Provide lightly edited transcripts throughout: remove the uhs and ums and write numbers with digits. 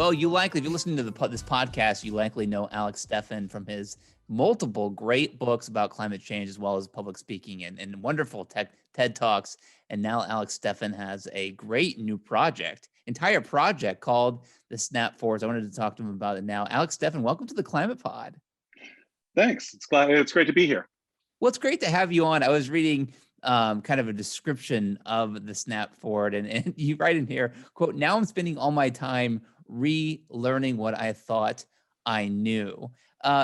Well, if you're listening to this podcast, you likely know Alex Steffen from his multiple great books about climate change, as well as public speaking and wonderful TED Talks. And now Alex Steffen has a great new entire project called the Snap Forest. I wanted to talk to him about it now. Alex Steffen, welcome to the Climate Pod. Thanks. It's great to be here. Well, it's great to have you on. I was reading kind of a description of the Snap Forward, and you write in here, quote, "Now I'm spending all my time relearning what I thought I knew."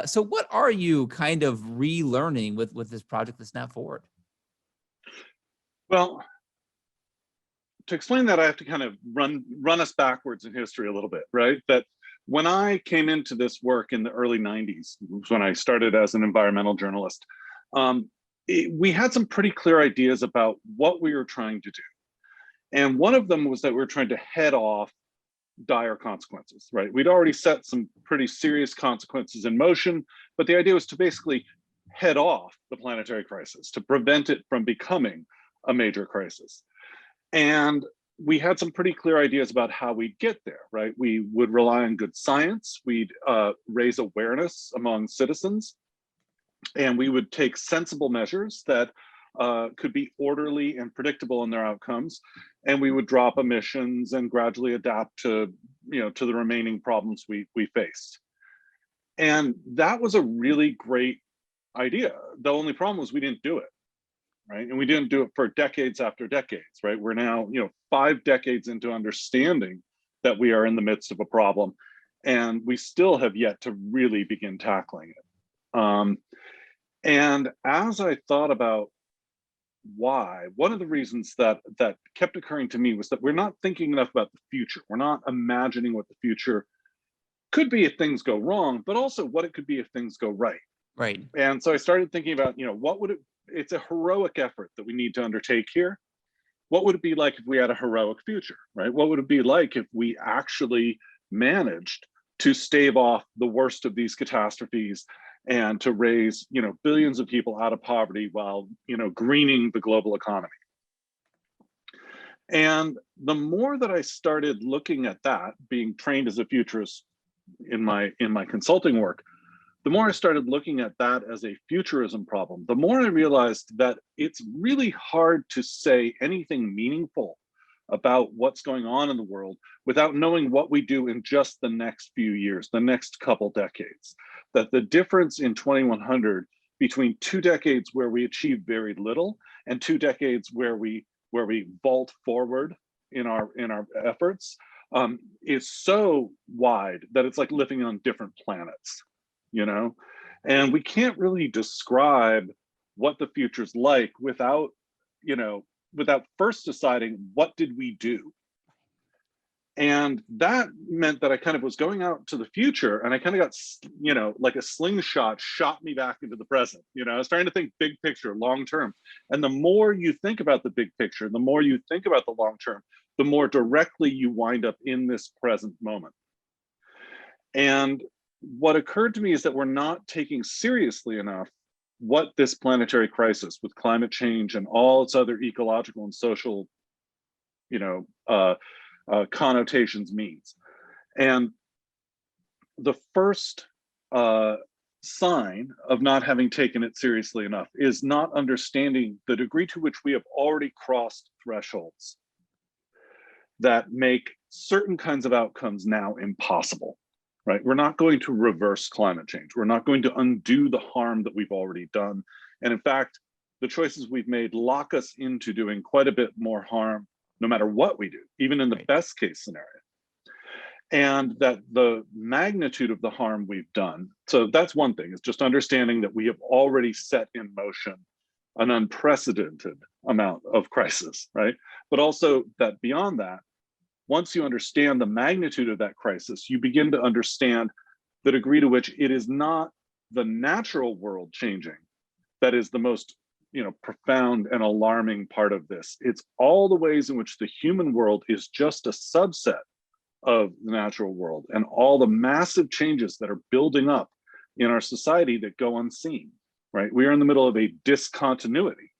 So what are you kind of relearning with this project, the Snap Forward? Well, to explain that, I have to kind of run us backwards in history a little bit, right? That when I came into this work in the early 90s, when I started as an environmental journalist, we had some pretty clear ideas about what we were trying to do. And one of them was that we were trying to head off dire consequences, right? We'd already set some pretty serious consequences in motion, but the idea was to basically head off the planetary crisis, to prevent it from becoming a major crisis. And we had some pretty clear ideas about how we'd get there, right? We would rely on good science, we'd raise awareness among citizens, and we would take sensible measures that could be orderly and predictable in their outcomes, and we would drop emissions and gradually adapt to the remaining problems we faced. And that was a really great idea. The only problem was we didn't do it, right? And we didn't do it for decades after decades, right? We're now 5 decades into understanding that we are in the midst of a problem, and we still have yet to really begin tackling it. And as I thought about why, one of the reasons that kept occurring to me was that we're not thinking enough about the future. We're not imagining what the future could be if things go wrong, but also what it could be if things go right. Right. And so I started thinking about, it's a heroic effort that we need to undertake here. What would it be like if we had a heroic future, right? What would it be like if we actually managed to stave off the worst of these catastrophes and to raise, billions of people out of poverty while, greening the global economy? And the more that I started looking at that, being trained as a futurist in my consulting work, the more I started looking at that as a futurism problem, the more I realized that it's really hard to say anything meaningful about what's going on in the world without knowing what we do in just the next few years, the next couple decades. That the difference in 2100 between 2 decades where we achieve very little and 2 decades where we vault forward in our efforts is so wide that it's like living on different planets, and we can't really describe what the future's like without first deciding what did we do. And that meant that I kind of was going out to the future, and I kind of got, like a slingshot shot me back into the present. I was trying to think big picture, long term. And the more you think about the big picture, the more you think about the long term, the more directly you wind up in this present moment. And what occurred to me is that we're not taking seriously enough what this planetary crisis with climate change and all its other ecological and social, connotations means. And the first sign of not having taken it seriously enough is not understanding the degree to which we have already crossed thresholds that make certain kinds of outcomes now impossible, right? We're not going to reverse climate change. We're not going to undo the harm that we've already done. And in fact, the choices we've made lock us into doing quite a bit more harm no matter what we do, even in the best case scenario. And that the magnitude of the harm we've done, so that's one thing, is just understanding that we have already set in motion an unprecedented amount of crisis, right? But also that beyond that, once you understand the magnitude of that crisis, you begin to understand the degree to which it is not the natural world changing that is the most profound and alarming part of this. It's all the ways in which the human world is just a subset of the natural world and all the massive changes that are building up in our society that go unseen, right? We are in the middle of a discontinuity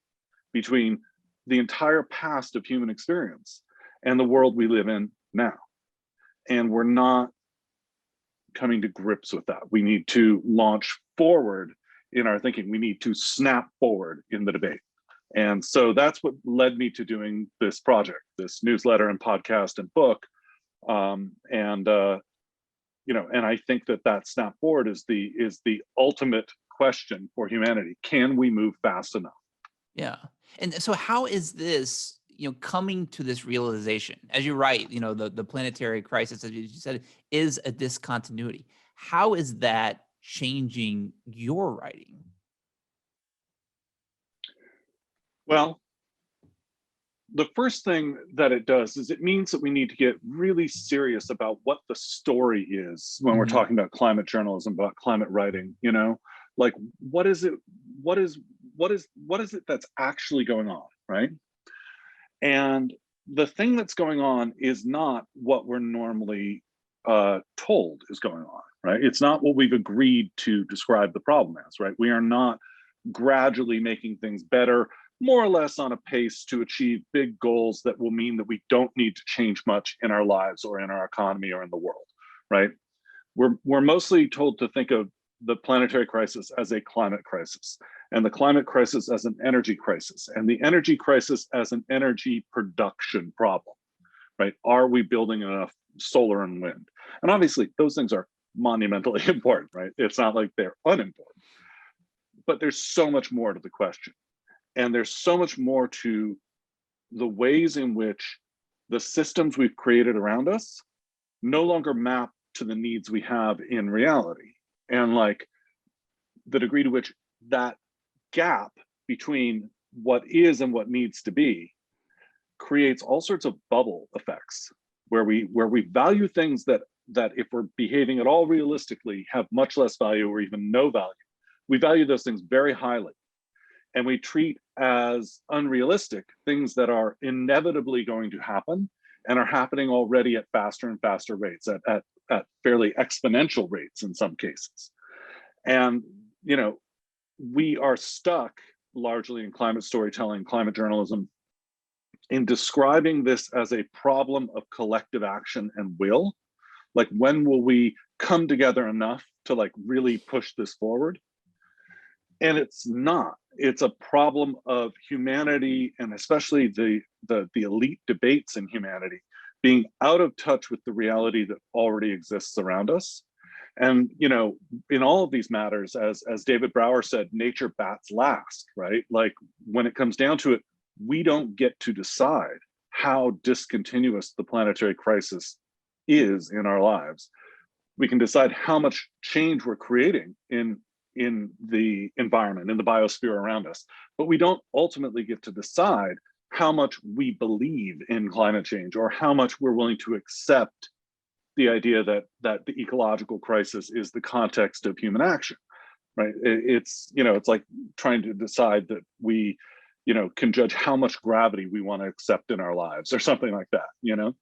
between the entire past of human experience and the world we live in now. And we're not coming to grips with that. We need to launch forward in our thinking. We need to snap forward in the debate. And so that's what led me to doing this project, this newsletter and podcast and book. And I think that snap forward is the ultimate question for humanity. Can we move fast enough? Yeah. And so how is this, coming to this realization? As you write, the planetary crisis, as you said, is a discontinuity. How is that changing your writing? Well, the first thing that it does is it means that we need to get really serious about what the story is when we're talking about climate journalism, about climate writing, like what is it that's actually going on, right? And the thing that's going on is not what we're normally told is going on, right? It's not what we've agreed to describe the problem as, right? We are not gradually making things better, more or less on a pace to achieve big goals that will mean that we don't need to change much in our lives or in our economy or in the world, right? We're mostly told to think of the planetary crisis as a climate crisis, and the climate crisis as an energy crisis, and the energy crisis as an energy production problem, right? Are we building enough solar and wind? And obviously those things are monumentally important, right? It's not like they're unimportant, but there's so much more to the question. And there's so much more to the ways in which the systems we've created around us no longer map to the needs we have in reality. And like the degree to which that gap between what is and what needs to be creates all sorts of bubble effects where we value things that if we're behaving at all realistically have much less value or even no value. We value those things very highly. And we treat as unrealistic things that are inevitably going to happen and are happening already at faster and faster rates, at fairly exponential rates in some cases. And, we are stuck largely in climate storytelling, climate journalism, in describing this as a problem of collective action and will. Like, when will we come together enough to like really push this forward? And it's not. It's a problem of humanity, and especially the elite debates in humanity, being out of touch with the reality that already exists around us. And in all of these matters, as David Brower said, nature bats last, right? Like, when it comes down to it, we don't get to decide how discontinuous the planetary crisis is in our lives. We can decide how much change we're creating in the environment, in the biosphere around us, but we don't ultimately get to decide how much we believe in climate change or how much we're willing to accept the idea that the ecological crisis is the context of human action, right? It's like trying to decide that we can judge how much gravity we want to accept in our lives or something like that.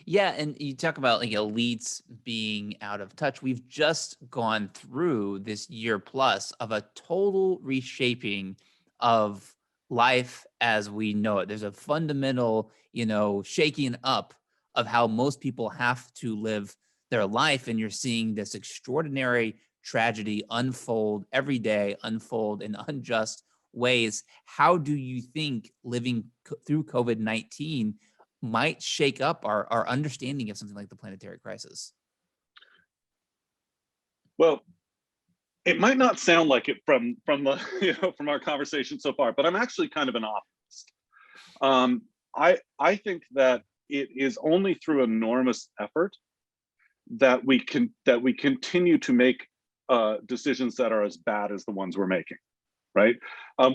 Yeah, and you talk about like elites being out of touch. We've just gone through this year plus of a total reshaping of life as we know it. There's a fundamental, shaking up of how most people have to live their life, and you're seeing this extraordinary tragedy unfold every day, unfold in unjust ways. How do you think living through COVID-19 might shake up our understanding of something like the planetary crisis? Well, it might not sound like it from the from our conversation so far, but I'm actually kind of an optimist. I think that it is only through enormous effort that we continue to make decisions that are as bad as the ones we're making. Right?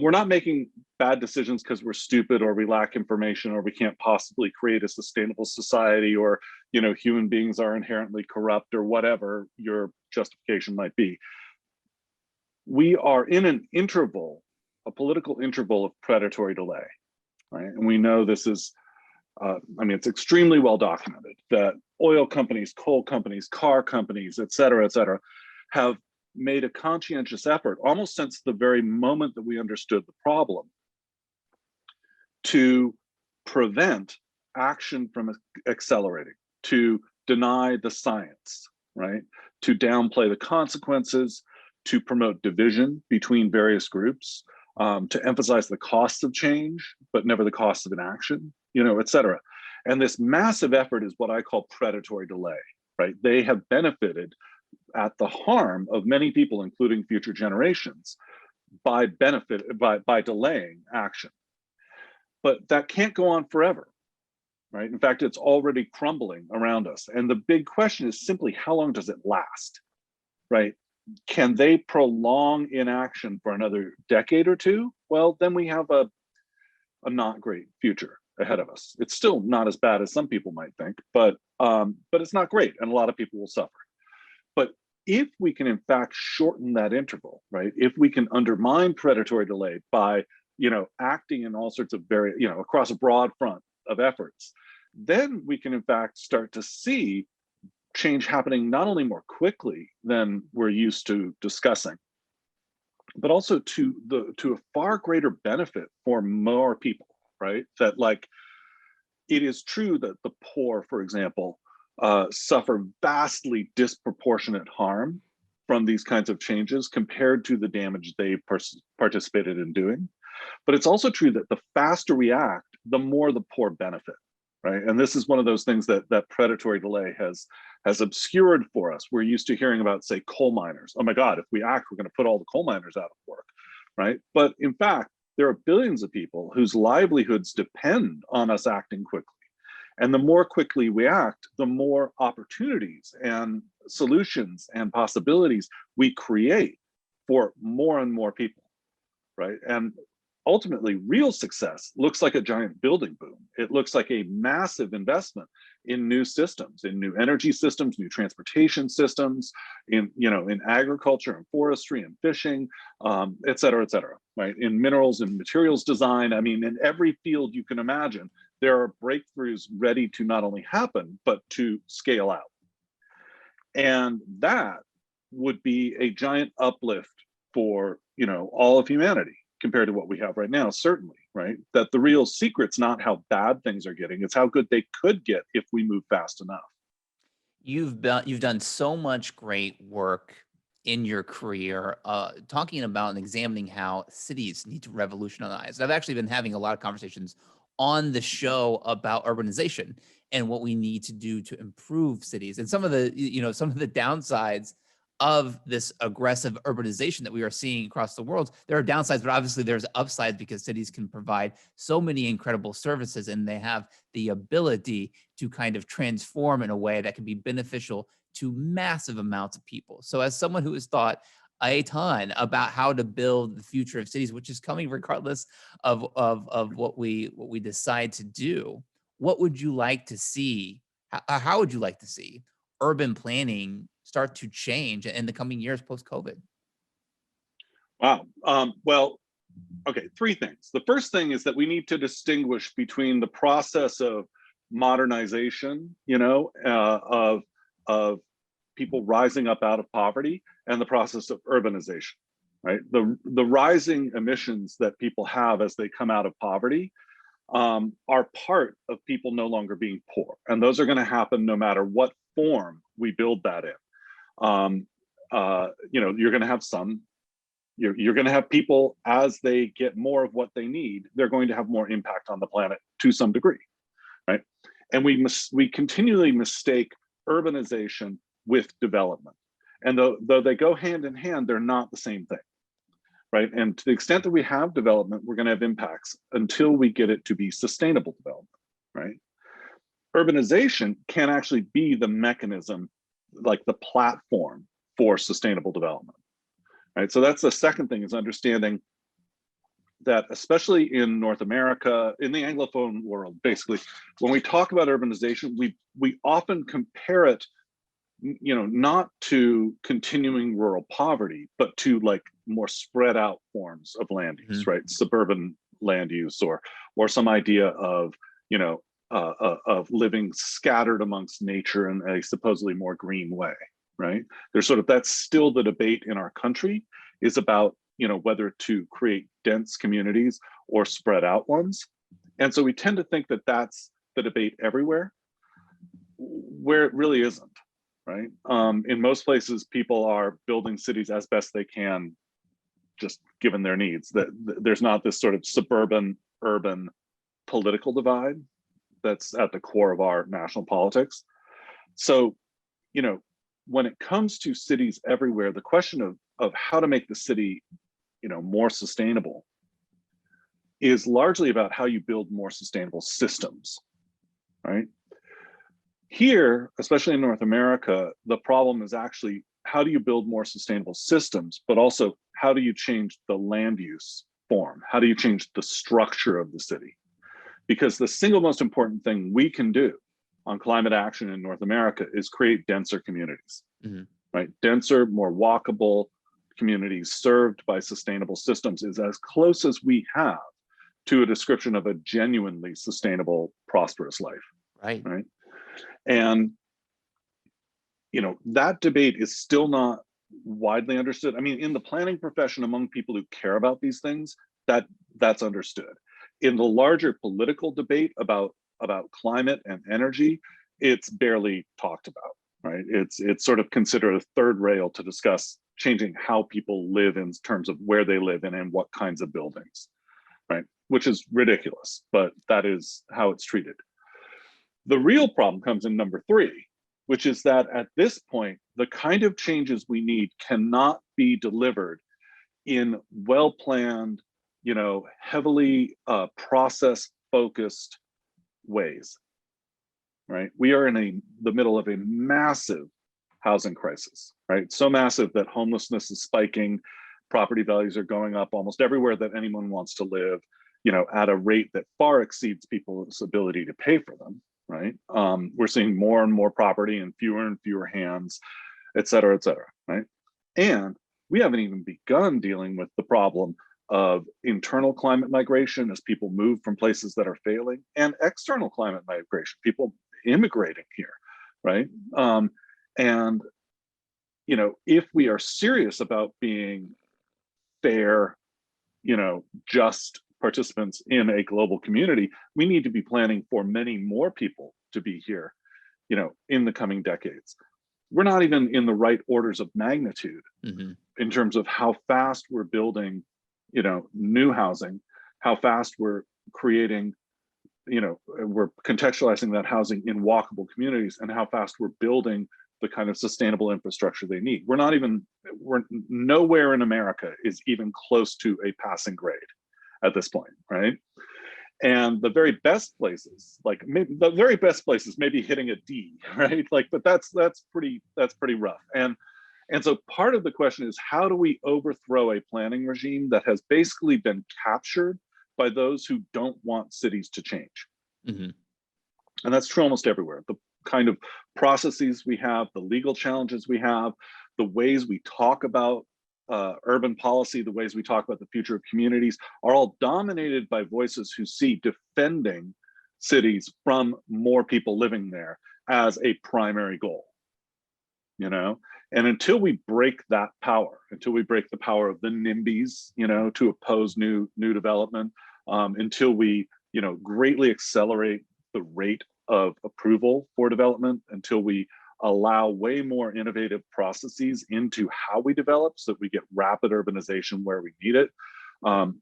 We're not making bad decisions because we're stupid or we lack information or we can't possibly create a sustainable society, or human beings are inherently corrupt, or whatever your justification might be. We are in an interval, a political interval of predatory delay, right? And we know this is, it's extremely well documented that oil companies, coal companies, car companies, et cetera, have made a conscientious effort almost since the very moment that we understood the problem to prevent action from accelerating, to deny the science, right? To downplay the consequences, to promote division between various groups, to emphasize the costs of change, but never the cost of inaction, et cetera. And this massive effort is what I call predatory delay, right? They have benefited at the harm of many people, including future generations, by delaying action. But that can't go on forever, right? In fact, it's already crumbling around us. And the big question is simply, how long does it last, right? Can they prolong inaction for another decade or two? Well, then we have a not great future ahead of us. It's still not as bad as some people might think, but it's not great, and a lot of people will suffer. But if we can in fact shorten that interval, right? If we can undermine predatory delay by acting in all sorts of across a broad front of efforts, then we can in fact start to see change happening not only more quickly than we're used to discussing, but also to a far greater benefit for more people, right? That it is true that the poor, for example, suffer vastly disproportionate harm from these kinds of changes compared to the damage they participated in doing. But it's also true that the faster we act, the more the poor benefit, right? And this is one of those things that predatory delay has obscured for us. We're used to hearing about, say, coal miners. Oh my God, if we act, we're going to put all the coal miners out of work, right? But in fact, there are billions of people whose livelihoods depend on us acting quickly. And the more quickly we act, the more opportunities and solutions and possibilities we create for more and more people, right? And ultimately, real success looks like a giant building boom. It looks like a massive investment in new systems, in new energy systems, new transportation systems, in agriculture and forestry and fishing, et cetera, right? In minerals and materials design. I mean, in every field you can imagine, there are breakthroughs ready to not only happen, but to scale out. And that would be a giant uplift for, all of humanity compared to what we have right now, certainly, right? That the real secret's not how bad things are getting, it's how good they could get if we move fast enough. You've done so much great work in your career, talking about and examining how cities need to revolutionize. I've actually been having a lot of conversations on the show about urbanization and what we need to do to improve cities, and some of the downsides of this aggressive urbanization that we are seeing across the world. There are downsides, but obviously there's upsides because cities can provide so many incredible services, and they have the ability to kind of transform in a way that can be beneficial to massive amounts of people. So as someone who has thought a ton about how to build the future of cities, which is coming regardless of what we decide to do, what would you like to see? How would you like to see urban planning start to change in the coming years post-COVID? Wow. Well, okay, three things. The first thing is that we need to distinguish between the process of modernization, of people rising up out of poverty, and the process of urbanization, right? The rising emissions that people have as they come out of poverty are part of people no longer being poor, and those are going to happen no matter what form we build that in. You're going to have you're going to have people, as they get more of what they need, they're going to have more impact on the planet to some degree, right? And we continually mistake urbanization with development, and though they go hand in hand, they're not the same thing, right? And to the extent that we have development, we're going to have impacts until we get it to be sustainable development, right? Urbanization can actually be the mechanism, like the platform for sustainable development, right? So that's the second thing, is understanding that, especially in North America, in the Anglophone world, basically, when we talk about urbanization, we often compare it, not to continuing rural poverty, but to like more spread out forms of land use, right? Suburban land use, or some idea of, of living scattered amongst nature in a supposedly more green way, right? There's that's still the debate in our country, is about, whether to create dense communities or spread out ones. And so we tend to think that that's the debate everywhere, where it really isn't, right? In most places, people are building cities as best they can, just given their needs. That there's not this sort of suburban urban political divide that's at the core of our national politics. So, you know, when it comes to cities everywhere, the question of how to make the city, you know, more sustainable is largely about how you build more sustainable systems, right? Here, especially in North America, the problem is actually how do you build more sustainable systems, but also how do you change the land use form? How do you change the structure of the city? Because the single most important thing we can do on climate action in North America is create denser communities, right? Denser, more walkable communities served by sustainable systems is as close as we have to a description of a genuinely sustainable, prosperous life, Right. right? And, you know, that debate is still not widely understood. I mean, in the planning profession, among people who care about these things, that's understood. In the larger political debate about climate and energy, it's barely talked about, right? It's sort of considered a third rail to discuss changing how people live in terms of where they live and in what kinds of buildings, right? Which is ridiculous, but that is how it's treated. The real problem comes in number 3, which is that at this point, the kind of changes we need cannot be delivered in well-planned, you know, heavily process-focused ways, right? We are in the middle of a massive housing crisis, right? So massive that homelessness is spiking, property values are going up almost everywhere that anyone wants to live, you know, at a rate that far exceeds people's ability to pay for them, right? We're seeing more and more property in fewer and fewer hands, et cetera, right? And we haven't even begun dealing with the problem of internal climate migration as people move from places that are failing, and external climate migration, people immigrating here, right? And, you know, if we are serious about being fair, you know, just participants in a global community, we need to be planning for many more people to be here, you know, in the coming decades. We're not even in the right orders of magnitude in terms of how fast we're building, you know, new housing, how fast we're creating, you know, we're contextualizing that housing in walkable communities, and how fast we're building the kind of sustainable infrastructure they need. We're nowhere in America is even close to a passing grade at this point, right? And the very best places, like maybe the very best places, maybe hitting a D, right? Like, but that's pretty rough. And so part of the question is, how do we overthrow a planning regime that has basically been captured by those who don't want cities to change? And that's true almost everywhere. The kind of processes we have, the legal challenges we have, the ways we talk about urban policy, the ways we talk about the future of communities are all dominated by voices who see defending cities from more people living there as a primary goal, you know? And until we break that power, until we break the power of the NIMBYs, you know, to oppose new development, until we, you know, greatly accelerate the rate of approval for development, until we allow way more innovative processes into how we develop so that we get rapid urbanization where we need it,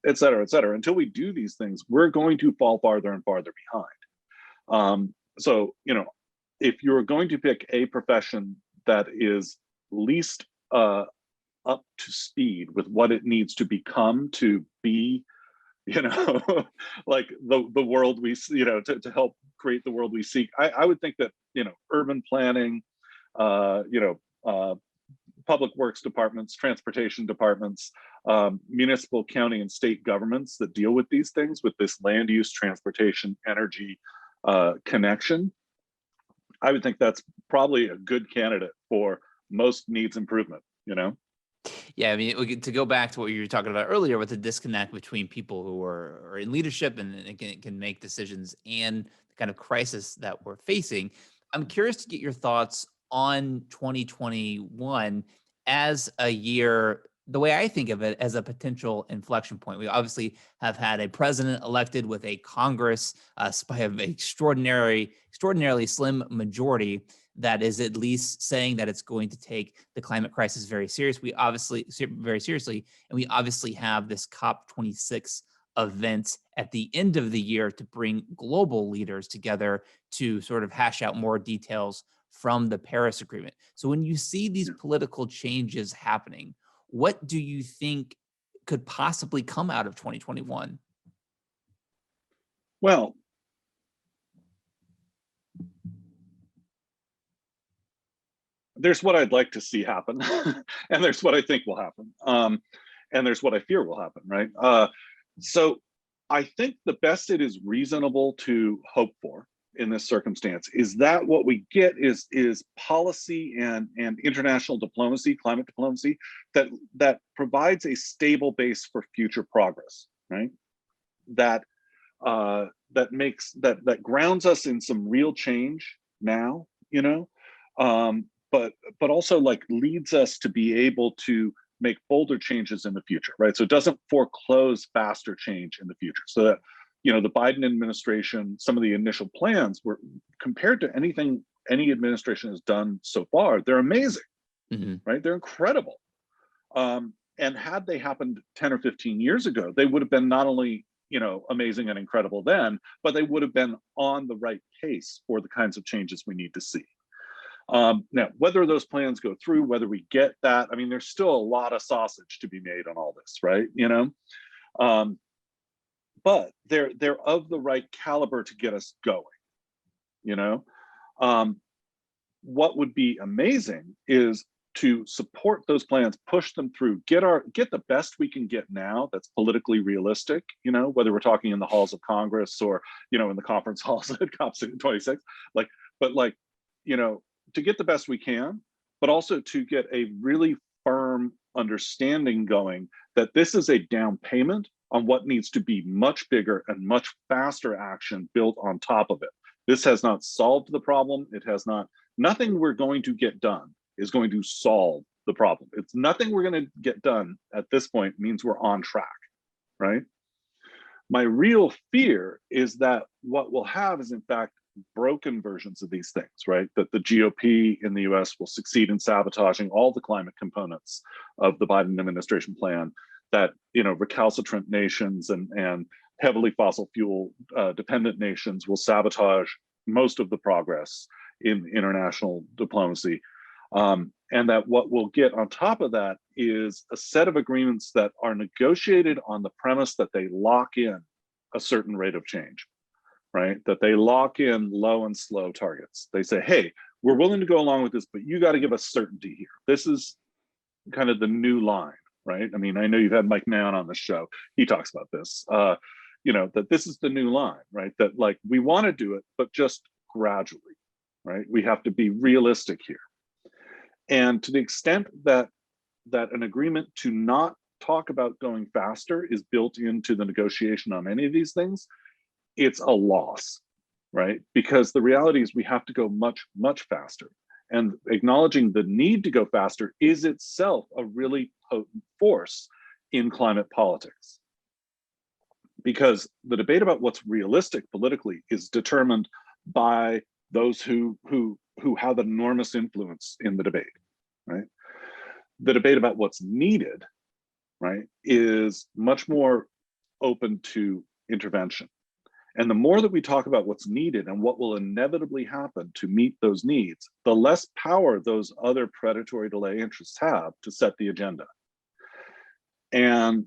et cetera, et cetera. Until we do these things, we're going to fall farther and farther behind. So, you know, if you're going to pick a profession that is least up to speed with what it needs to become to be, you know, like the world we, you know, to help create the world we seek, I would think that, you know, urban planning, you know, public works departments, transportation departments, municipal, county, and state governments that deal with these things, with this land use, transportation, energy connection, I would think that's probably a good candidate for most needs improvement, you know? Yeah, I mean, to go back to what you were talking about earlier with the disconnect between people who are in leadership and can make decisions and the kind of crisis that we're facing, I'm curious to get your thoughts on 2021 as a year, the way I think of it, as a potential inflection point. We obviously have had a president elected with a Congress by an extraordinarily slim majority. that is at least saying that it's going to take the climate crisis very seriously. Very seriously, and we obviously have this COP26 event at the end of the year to bring global leaders together to sort of hash out more details from the Paris Agreement. So when you see these political changes happening, what do you think could possibly come out of 2021? Well, there's what I'd like to see happen, and there's what I think will happen, and there's what I fear will happen, right? So I think the best it is reasonable to hope for in this circumstance is that what we get is policy and international diplomacy, climate diplomacy, that provides a stable base for future progress, right? That grounds us in some real change now, but also like leads us to be able to make bolder changes in the future, right? So it doesn't foreclose faster change in the future. So that, the Biden administration, some of the initial plans were, compared to anything any administration has done so far, they're amazing, right? They're incredible. And had they happened 10 or 15 years ago, they would have been not only, amazing and incredible then, but they would have been on the right pace for the kinds of changes we need to see. Now, whether those plans go through, whether we get that, I mean, there's still a lot of sausage to be made on all this, right? But they're of the right caliber to get us going. What would be amazing is to support those plans, push them through, get the best we can get now that's politically realistic, whether we're talking in the halls of Congress or, in the conference halls at COP26, to get the best we can, but also to get a really firm understanding going that this is a down payment on what needs to be much bigger and much faster action built on top of it. This has not solved the problem. Nothing we're going to get done is going to solve the problem. It's nothing we're going to get done at this point means we're on track, right? My real fear is that what we'll have is in fact broken versions of these things, right? That the GOP in the US will succeed in sabotaging all the climate components of the Biden administration plan, that, recalcitrant nations and heavily fossil fuel dependent nations will sabotage most of the progress in international diplomacy. And that what we'll get on top of that is a set of agreements that are negotiated on the premise that they lock in a certain rate of change, right? That they lock in low and slow targets. They say, hey, we're willing to go along with this, but you got to give us certainty here. This is kind of the new line, right? I mean, I know you've had Mike Mann on the show. He talks about this, that this is the new line, right? That like, we want to do it, but just gradually, right? We have to be realistic here. And to the extent that an agreement to not talk about going faster is built into the negotiation on any of these things, it's a loss, right? Because the reality is we have to go much, much faster. And acknowledging the need to go faster is itself a really potent force in climate politics. Because the debate about what's realistic politically is determined by those who have enormous influence in the debate, right? The debate about what's needed, right, is much more open to intervention. And the more that we talk about what's needed and what will inevitably happen to meet those needs, the less power those other predatory delay interests have to set the agenda. And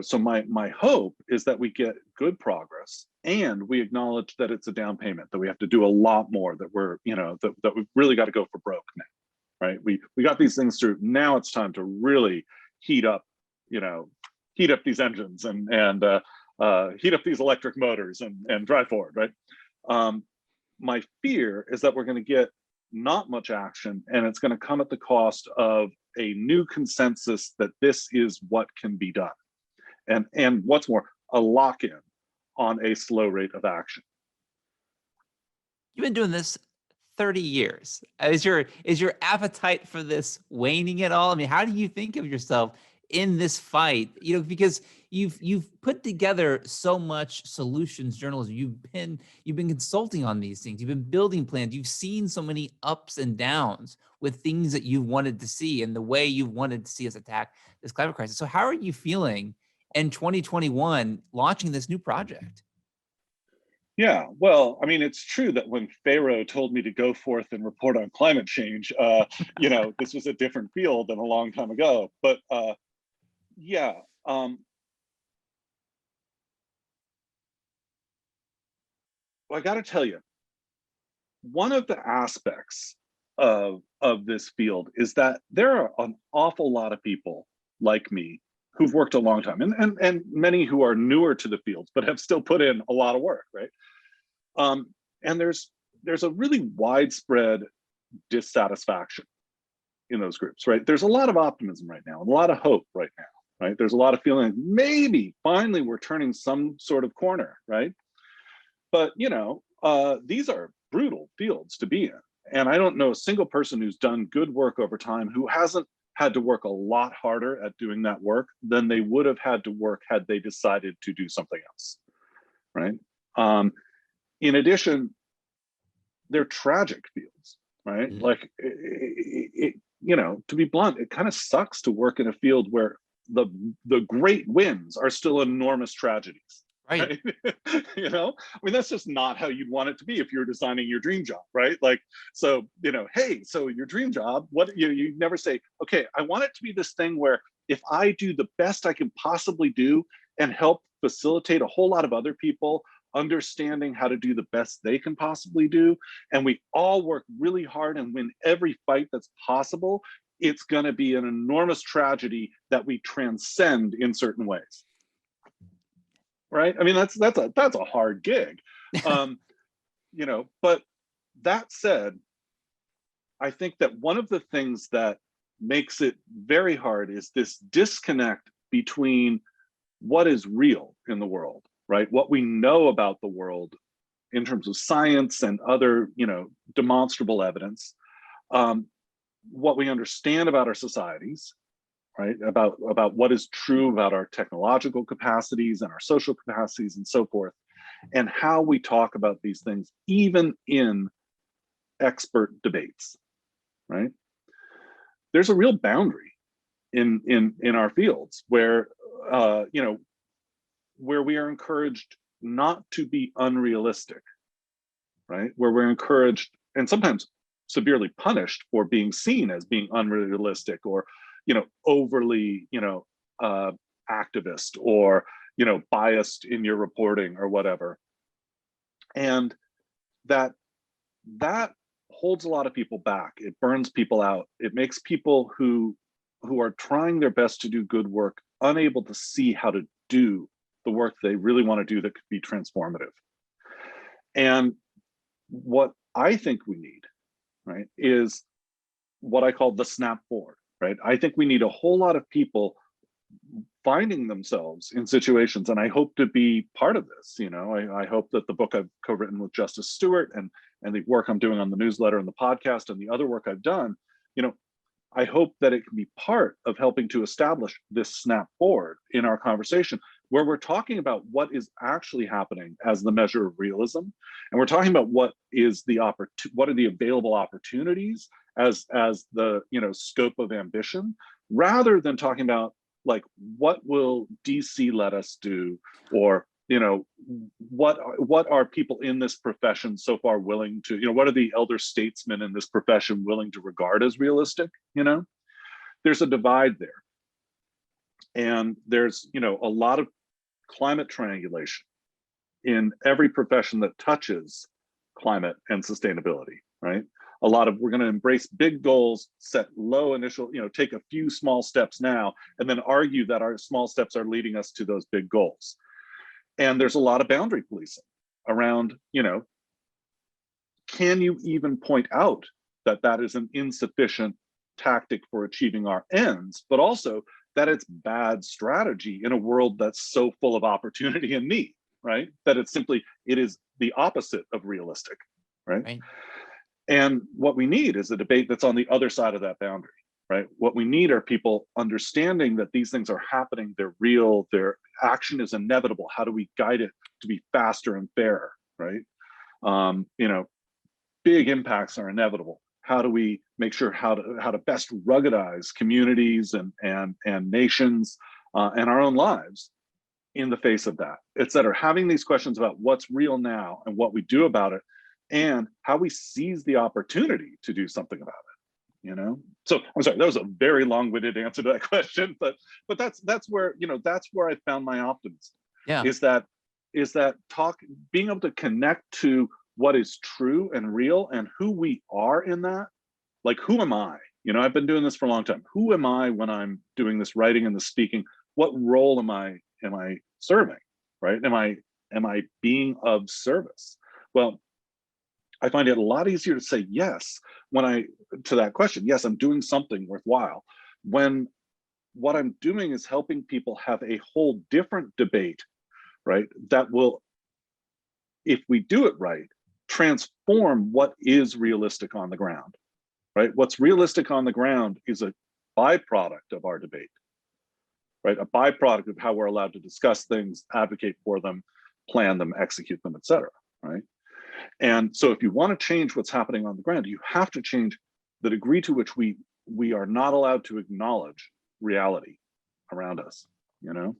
so my hope is that we get good progress and we acknowledge that it's a down payment, that we have to do a lot more, that we're, that we've really got to go for broke now, right? We got these things through. Now it's time to really heat up these engines and heat up these electric motors and drive forward, right? My fear is that we're going to get not much action, and it's going to come at the cost of a new consensus that this is what can be done. And what's more, a lock-in on a slow rate of action. You've been doing this 30 years. Is your appetite for this waning at all? I mean, how do you think of yourself in this fight, because you've put together so much solutions journalism. You've been consulting on these things. You've been building plans. You've seen so many ups and downs with things that you wanted to see and the way you wanted to see us attack this climate crisis. So how are you feeling in 2021 launching this new project? Yeah, well, I mean, it's true that when Pharaoh told me to go forth and report on climate change, this was a different field than a long time ago. But yeah, well, I got to tell you, one of the aspects of this field is that there are an awful lot of people like me who've worked a long time, and many who are newer to the fields, but have still put in a lot of work, right? And there's a really widespread dissatisfaction in those groups, right? There's a lot of optimism right now, a lot of hope right now, right? There's a lot of feeling maybe finally we're turning some sort of corner, right? But these are brutal fields to be in, and I don't know a single person who's done good work over time who hasn't had to work a lot harder at doing that work than they would have had to work had they decided to do something else, right? In addition, they're tragic fields, right? Mm-hmm. Like, to be blunt, it kind of sucks to work in a field where the great wins are still enormous tragedies. Right. I mean, that's just not how you'd want it to be if you're designing your dream job, right? Like, so, hey, so your dream job, what you never say, okay, I want it to be this thing where if I do the best I can possibly do and help facilitate a whole lot of other people understanding how to do the best they can possibly do, and we all work really hard and win every fight that's possible, it's going to be an enormous tragedy that we transcend in certain ways, right? I mean, that's a hard gig. But that said, I think that one of the things that makes it very hard is this disconnect between what is real in the world, right? What we know about the world in terms of science and other, demonstrable evidence, what we understand about our societies, right? About what is true about our technological capacities and our social capacities and so forth, and how we talk about these things, even in expert debates, right? There's a real boundary in our fields where, where we are encouraged not to be unrealistic, right? Where we're encouraged and sometimes severely punished for being seen as being unrealistic or, overly, activist or, biased in your reporting or whatever. And that holds a lot of people back. It burns people out. It makes people who are trying their best to do good work unable to see how to do the work they really want to do that could be transformative. And what I think we need, right, is what I call the snap forward, right? I think we need a whole lot of people finding themselves in situations, and I hope to be part of this. I hope that the book I've co-written with Justice Stewart and the work I'm doing on the newsletter and the podcast and the other work I've done, I hope that it can be part of helping to establish this snap forward in our conversation, where we're talking about what is actually happening as the measure of realism, and we're talking about what are the available opportunities as the scope of ambition, rather than talking about like what will DC let us do, or what are people in this profession so far willing to, what are the elder statesmen in this profession willing to regard as realistic? There's a divide there. And there's, a lot of climate triangulation in every profession that touches climate and sustainability, right? We're going to embrace big goals, set low initial, take a few small steps now, and then argue that our small steps are leading us to those big goals. And there's a lot of boundary policing around, can you even point out that is an insufficient tactic for achieving our ends, but also that it's bad strategy in a world that's so full of opportunity and need, right? That it is the opposite of realistic, right? And what we need is a debate that's on the other side of that boundary, right? What we need are people understanding that these things are happening, they're real, their action is inevitable. How do we guide it to be faster and fairer, right? You know, big impacts are inevitable. How do we make sure how to best ruggedize communities and nations and our own lives in the face of that, et cetera? Having these questions about what's real now and what we do about it, and how we seize the opportunity to do something about it. You know, so I'm sorry, that was a very long-winded answer to that question, but that's where, you know, that's where I found my optimism. Yeah. Is that being able to connect to what is true and real and who we are in that. Like, who am I? You know, I've been doing this for a long time. Who am I when I'm doing this writing and the speaking? What role am I serving? Right? Am I being of service? Well, I find it a lot easier to say yes to that question. Yes, I'm doing something worthwhile, when what I'm doing is helping people have a whole different debate, right? That will, if we do it right, transform what is realistic on the ground, right? What's realistic on the ground is a byproduct of our debate, right? A byproduct of how we're allowed to discuss things, advocate for them, plan them, execute them, et cetera, right? And so if you want to change what's happening on the ground, you have to change the degree to which we are not allowed to acknowledge reality around us, you know?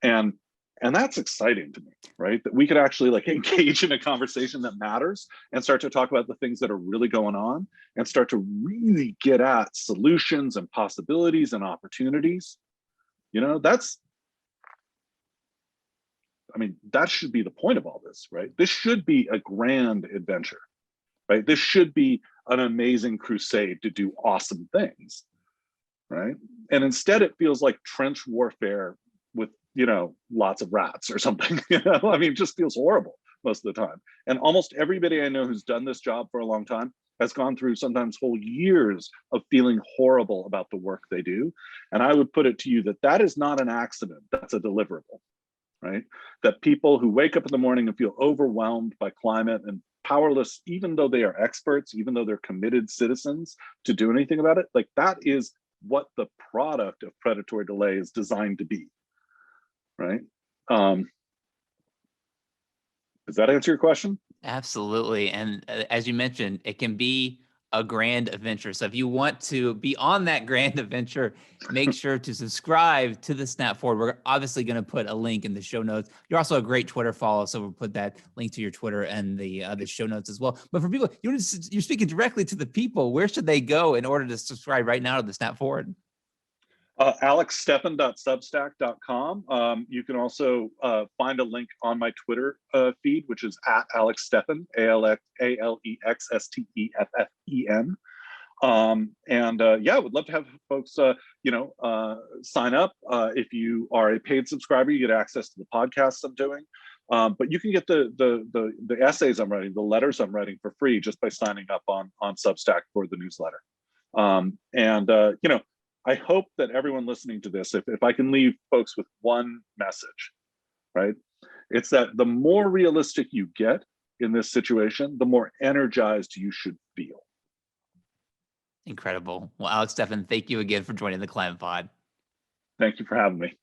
And that's exciting to me, right? That we could actually like engage in a conversation that matters and start to talk about the things that are really going on and start to really get at solutions and possibilities and opportunities. You know, that should be the point of all this, right? This should be a grand adventure, right? This should be an amazing crusade to do awesome things, right? And instead it feels like trench warfare with, you know, lots of rats or something. You know, I mean, it just feels horrible most of the time. And almost everybody I know who's done this job for a long time has gone through sometimes whole years of feeling horrible about the work they do. And I would put it to you that that is not an accident, that's a deliverable, right? That people who wake up in the morning and feel overwhelmed by climate and powerless, even though they are experts, even though they're committed citizens to do anything about it, like that is what the product of predatory delay is designed to be, right? Does that answer your question? Absolutely. And as you mentioned, it can be a grand adventure. So if you want to be on that grand adventure, make sure to subscribe to the Snap Forward. We're obviously going to put a link in the show notes. You're also a great Twitter follow, so we'll put that link to your Twitter and the show notes as well. But for people, you're speaking directly to the people. Where should they go in order to subscribe right now to the Snap Forward? alexsteffen.substack.com. You can also find a link on my Twitter feed, which is at Alex Steffen, ALEXSTEFFEN. Yeah, I would love to have folks, sign up. If you are a paid subscriber, you get access to the podcasts I'm doing. But you can get the essays I'm writing, the letters I'm writing for free just by signing up on Substack for the newsletter. I hope that everyone listening to this, if I can leave folks with one message, right? It's that the more realistic you get in this situation, the more energized you should feel. Incredible. Well, Alex Steffen, thank you again for joining the Climate Pod. Thank you for having me.